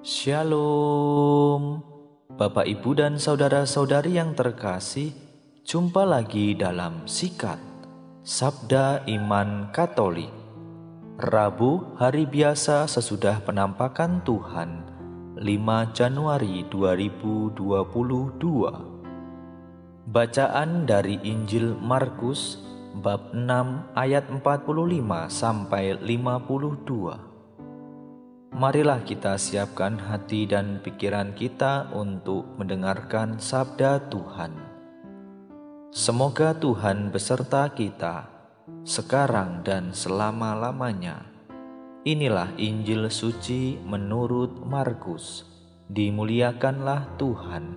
Shalom, Bapak, Ibu, dan saudara-saudari yang terkasih. Jumpa lagi dalam Sikat Sabda Iman Katolik, Rabu hari biasa sesudah penampakan Tuhan, 5 Januari 2022. Bacaan dari Injil Markus bab 6 ayat 45 sampai 52. Marilah kita siapkan hati dan pikiran kita untuk mendengarkan sabda Tuhan. Semoga Tuhan beserta kita, sekarang dan selama-lamanya. Inilah Injil suci menurut Markus. Dimuliakanlah Tuhan.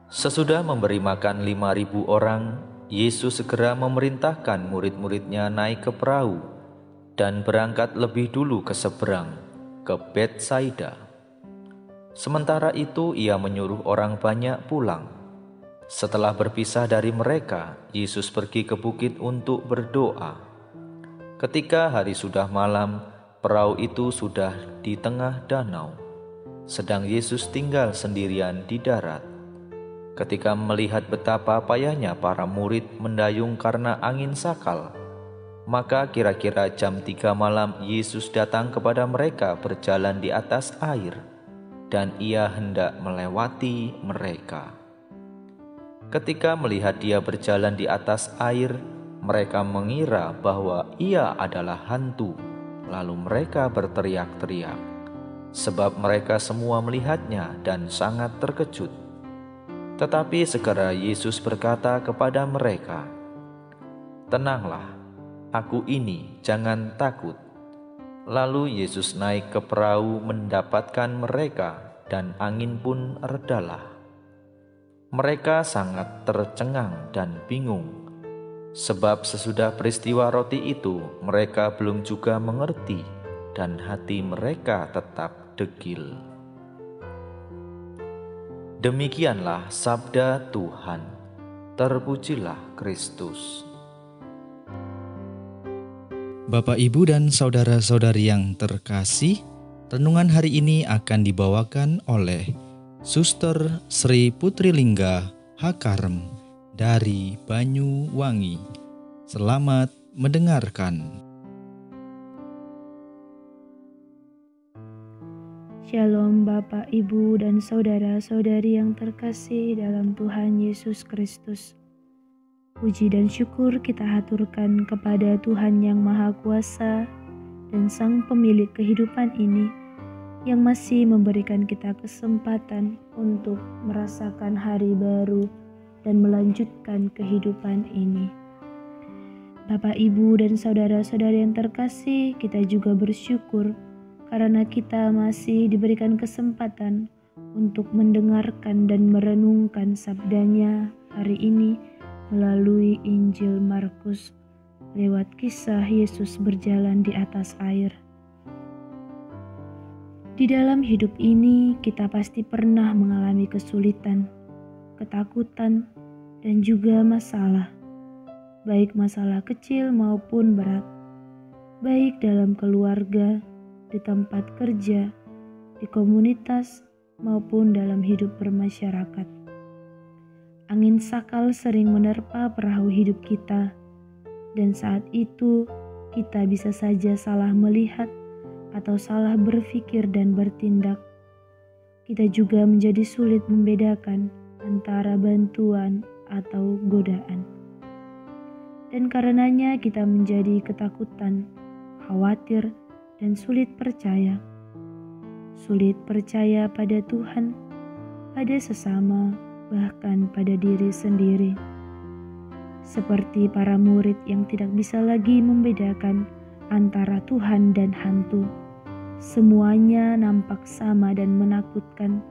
Sesudah memberi makan 5.000 orang, Yesus segera memerintahkan murid-muridnya naik ke perahu dan berangkat lebih dulu ke seberang, ke Betsaida. Sementara itu ia menyuruh orang banyak pulang. Setelah berpisah dari mereka, Yesus pergi ke bukit untuk berdoa. Ketika hari sudah malam, perahu itu sudah di tengah danau, sedang Yesus tinggal sendirian di darat. Ketika melihat betapa payahnya para murid mendayung karena angin sakal, maka kira-kira jam 3 malam Yesus datang kepada mereka berjalan di atas air, dan ia hendak melewati mereka. Ketika melihat dia berjalan di atas air, mereka mengira bahwa ia adalah hantu. Lalu mereka berteriak-teriak, sebab mereka semua melihatnya dan sangat terkejut. Tetapi segera Yesus berkata kepada mereka, "Tenanglah, Aku ini, jangan takut." Lalu Yesus naik ke perahu mendapatkan mereka, dan angin pun redalah. Mereka sangat tercengang dan bingung, sebab sesudah peristiwa roti itu mereka belum juga mengerti, dan hati mereka tetap degil. Demikianlah sabda Tuhan. Terpujilah Kristus. Bapak, Ibu, dan saudara-saudari yang terkasih, renungan hari ini akan dibawakan oleh Suster Sri Putri Lingga Hakarem dari Banyuwangi. Selamat mendengarkan. Shalom Bapak, Ibu, dan saudara-saudari yang terkasih dalam Tuhan Yesus Kristus. Puji dan syukur kita haturkan kepada Tuhan yang Maha Kuasa dan Sang Pemilik kehidupan ini, yang masih memberikan kita kesempatan untuk merasakan hari baru dan melanjutkan kehidupan ini. Bapak, Ibu, dan saudara-saudari yang terkasih, kita juga bersyukur karena kita masih diberikan kesempatan untuk mendengarkan dan merenungkan sabdanya hari ini melalui Injil Markus lewat kisah Yesus berjalan di atas air. Di dalam hidup ini kita pasti pernah mengalami kesulitan, ketakutan, dan juga masalah, baik masalah kecil maupun berat, baik dalam keluarga, di tempat kerja, di komunitas, maupun dalam hidup bermasyarakat. Angin sakal sering menerpa perahu hidup kita, dan saat itu kita bisa saja salah melihat atau salah berpikir dan bertindak. Kita juga menjadi sulit membedakan antara bantuan atau godaan. Dan karenanya kita menjadi ketakutan, khawatir, dan sulit percaya. Sulit percaya pada Tuhan, pada sesama, bahkan pada diri sendiri. Seperti para murid yang tidak bisa lagi membedakan antara Tuhan dan hantu. Semuanya nampak sama dan menakutkan,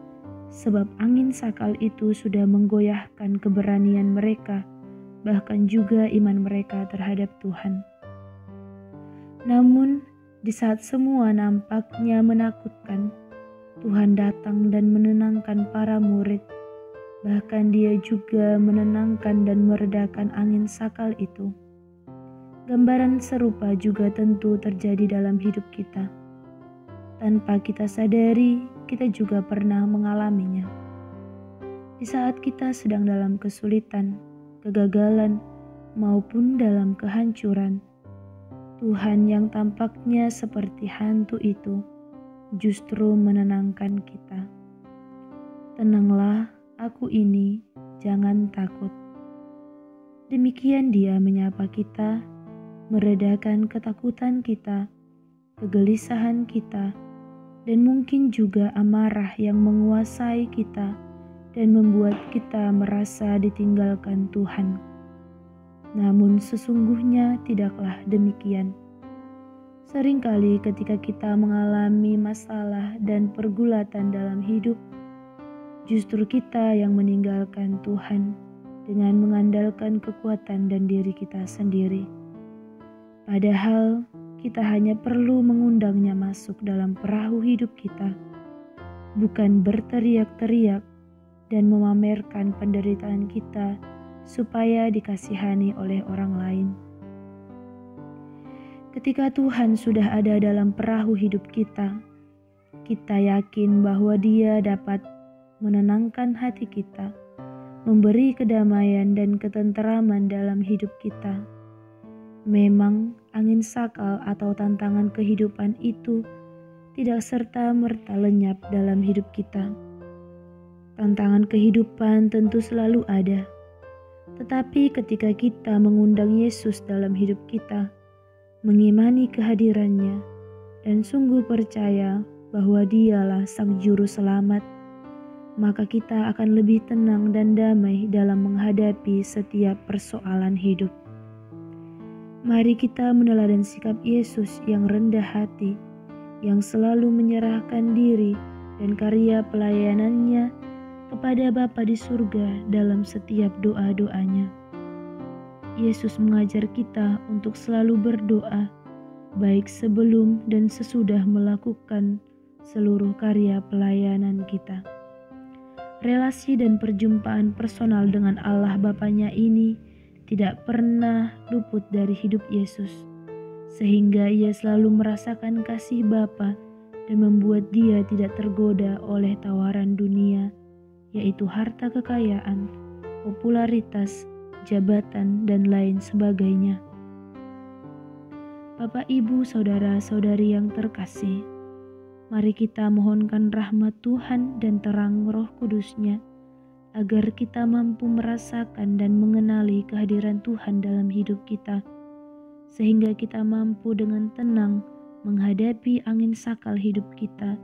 sebab angin sakal itu sudah menggoyahkan keberanian mereka, bahkan juga iman mereka terhadap Tuhan. Namun, di saat semua nampaknya menakutkan, Tuhan datang dan menenangkan para murid. Bahkan Dia juga menenangkan dan meredakan angin sakal itu. Gambaran serupa juga tentu terjadi dalam hidup kita. Tanpa kita sadari, kita juga pernah mengalaminya. Di saat kita sedang dalam kesulitan, kegagalan, maupun dalam kehancuran, Tuhan yang tampaknya seperti hantu itu justru menenangkan kita. Tenanglah, aku ini, jangan takut. Demikian Dia menyapa kita, meredakan ketakutan kita, kegelisahan kita, dan mungkin juga amarah yang menguasai kita dan membuat kita merasa ditinggalkan Tuhan. Namun sesungguhnya tidaklah demikian. Seringkali ketika kita mengalami masalah dan pergulatan dalam hidup, justru kita yang meninggalkan Tuhan dengan mengandalkan kekuatan dan diri kita sendiri. Padahal kita hanya perlu mengundangnya masuk dalam perahu hidup kita, bukan berteriak-teriak dan memamerkan penderitaan kita supaya dikasihani oleh orang lain. Ketika Tuhan sudah ada dalam perahu hidup kita, kita yakin bahwa Dia dapat menenangkan hati kita, memberi kedamaian dan ketenteraman dalam hidup kita. Memang angin sakal atau tantangan kehidupan itu tidak serta-merta lenyap dalam hidup kita. Tantangan kehidupan tentu selalu ada. Tetapi ketika kita mengundang Yesus dalam hidup kita, mengimani kehadirannya, dan sungguh percaya bahwa Dialah Sang Juru Selamat, maka kita akan lebih tenang dan damai dalam menghadapi setiap persoalan hidup. Mari kita meneladan sikap Yesus yang rendah hati, yang selalu menyerahkan diri dan karya pelayanannya kepada Bapa di surga dalam setiap doa-doanya. Yesus mengajar kita untuk selalu berdoa, baik sebelum dan sesudah melakukan seluruh karya pelayanan kita. Relasi dan perjumpaan personal dengan Allah Bapanya ini tidak pernah luput dari hidup Yesus, sehingga Ia selalu merasakan kasih Bapa dan membuat Dia tidak tergoda oleh tawaran dunia, yaitu harta kekayaan, popularitas, jabatan, dan lain sebagainya. Bapak, Ibu, saudara-saudari yang terkasih, mari kita mohonkan rahmat Tuhan dan terang Roh Kudus-Nya, agar kita mampu merasakan dan mengenali kehadiran Tuhan dalam hidup kita, sehingga kita mampu dengan tenang menghadapi angin sakal hidup kita,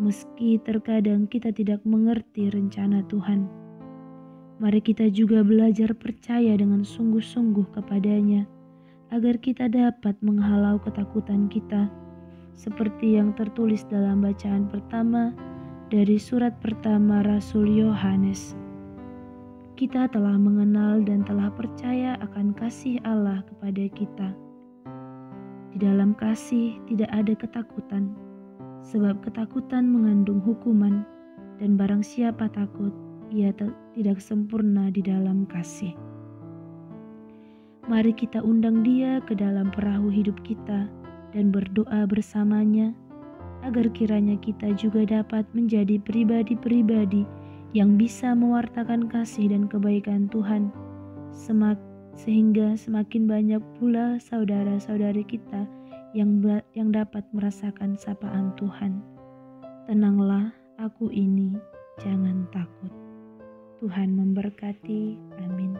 meski terkadang kita tidak mengerti rencana Tuhan. Mari kita juga belajar percaya dengan sungguh-sungguh kepada-Nya, agar kita dapat menghalau ketakutan kita, seperti yang tertulis dalam bacaan pertama dari surat pertama Rasul Yohanes. Kita telah mengenal dan telah percaya akan kasih Allah kepada kita. Di dalam kasih tidak ada ketakutan, sebab ketakutan mengandung hukuman, dan barang siapa takut, ia tidak sempurna di dalam kasih. Mari kita undang Dia ke dalam perahu hidup kita dan berdoa bersamanya, agar kiranya kita juga dapat menjadi pribadi-pribadi yang bisa mewartakan kasih dan kebaikan Tuhan, sehingga semakin banyak pula saudara-saudari kita yang dapat merasakan sapaan Tuhan. Tenanglah, aku ini, jangan takut. Tuhan memberkati. Amin.